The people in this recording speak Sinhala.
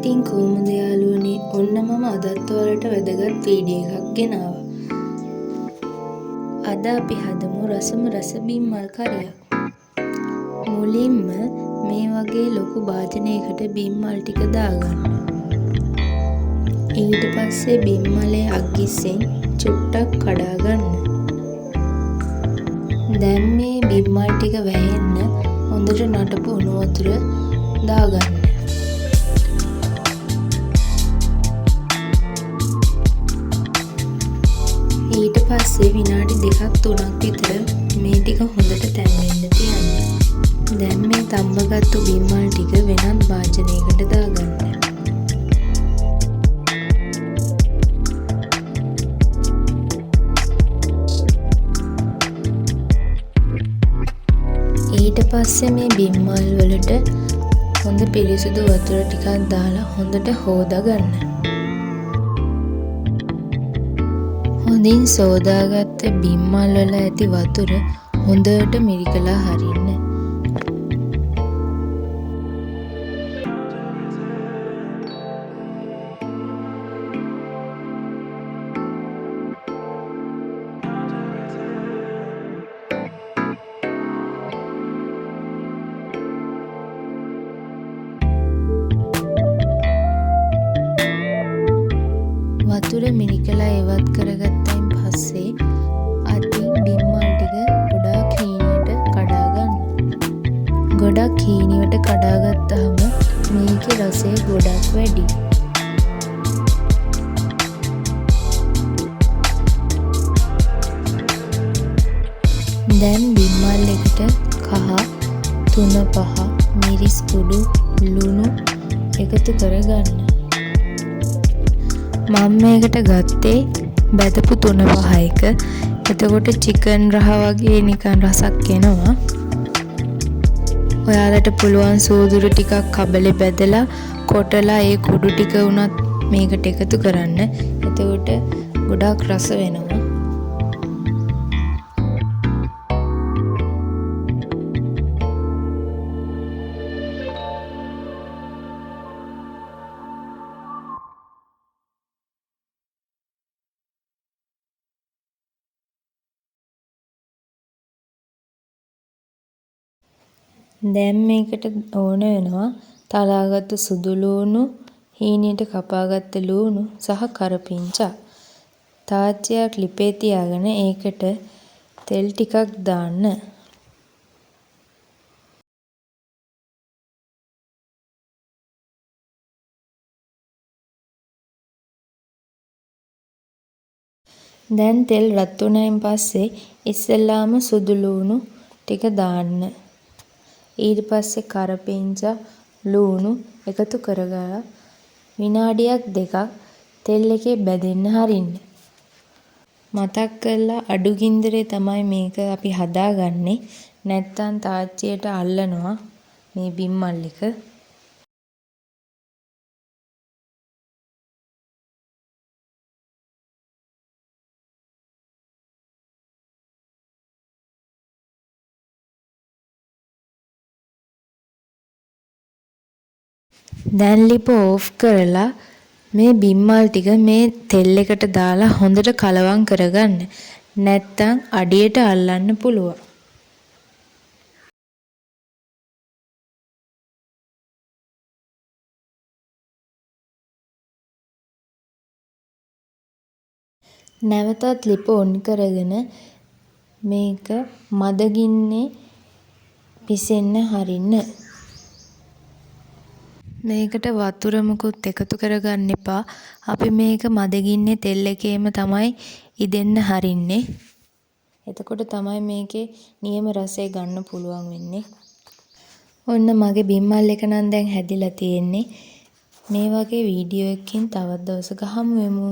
ඉතින් කොහොමද යාළුවනේ, ඔන්න මම අදත් ඔයාලට වැදගත් වීඩියෝ එකක් ගෙනාවා. අද අපි හදමු රසම රස බිම්මල් කරියක්. මුලින්ම මේ වගේ ලොකු භාජනයකට බිම්මල් ටික දාගන්න. ඊට පස්සේ බිම්මලේ අග්ගිස්සෙන් චුට්ටක් කඩා ගන්න. දැන් මේ බිම්මල් ටික වැහෙන්න හොඳට නටපු උණු වතුර දාගන්න. ඊට පස්සේ විනාඩි 2-3ක් විතර මේ ටික හොඳට තැම්බෙන්න තියන්න. දැන් මේ තම්බගත්තු බිම්මල් ටික වෙනත් භාජනයකට දාගන්න. ඊට පස්සේ මේ බිම්මල් වලට හොඳ පිරිසිදු වතුර ටිකක් දාලා හොඳට හොදා ගන්න. හොඳින් සෝදාගත්ත බිම්මල් වල ඇති වතුර හොඳට මිරිකලා හරින්න. වතුර මිරිකලා ඉවත් කරගත්තයින් පස්සේ අතින් බිම්මල් ටික ගොඩාක් හීනට කඩා ගන්න. ගොඩක් හීනට කඩා ගත්තාම මේකේ රසය ගොඩක් වැඩි. දැන් බිම්මල් එකට කහ, තුන පහ, මිරිස් කුඩු, ලුණු එකතු කරගන්න. මම මේකට ගත්තේ බැදපු 3-5 එක. එතකොට චිකන් රහ වගේ නිකන් රසක් එනවා. ඔයාලට පුළුවන් සූදුරු ටිකක් කබලේ බැදලා කොටලා ඒ කුඩු ටික උනත් මේකට එකතු කරන්න. එතකොට ගොඩාක් රස වෙනවා. දැන් මේකට ඕන වෙනවා තලාගත්තු සුදු ලූණු, හීනයට කපාගත්ත ලූණු සහ කරපිංචා. තාච්චියක් ලිපේ තියාගෙන ඒකට තෙල් ටිකක් දාන්න. දැන් තෙල් රත් වුණායින් පස්සේ ඉස්සෙල්ලාම සුදු ලූණු ටික දාන්න. ඊට පස්සේ කරපිංචා, ලූණු එකතු කරගලා විනාඩියක් 2ක් තෙල් එකේ බැදෙන්න හරින්න. මතක් කරලා අඩු ගින්දරේ තමයි මේක අපි හදාගන්නේ. නැත්තම් තාච්චියට අල්ලනවා මේ බිම්මල් එක. දැන් ලිප ඕෆ් කරලා මේ බිම්මල් ටික මේ තෙල් එකට දාලා හොඳට කලවම් කරගන්න. නැත්තම් අඩියට අල්ලන්න පුළුවන්. නැවතත් ලිප ඔන් කරගෙන මේක මද ගින්නේ පිසෙන්න හරින්න. මේකට වතුර මුකුත් එකතු කරගන්න එපා. අපි මේක මදගින්නේ තෙල් එකේම තමයි ඉදෙන්න හරින්නේ. එතකොට තමයි මේකේ නියම රසය ගන්න පුළුවන් වෙන්නේ. ඔන්න මගේ බිම්මල් එක නම් දැන් හැදිලා තියෙන්නේ. මේ වගේ වීඩියෝ එකකින් තවත් දවසක හමු වෙමු.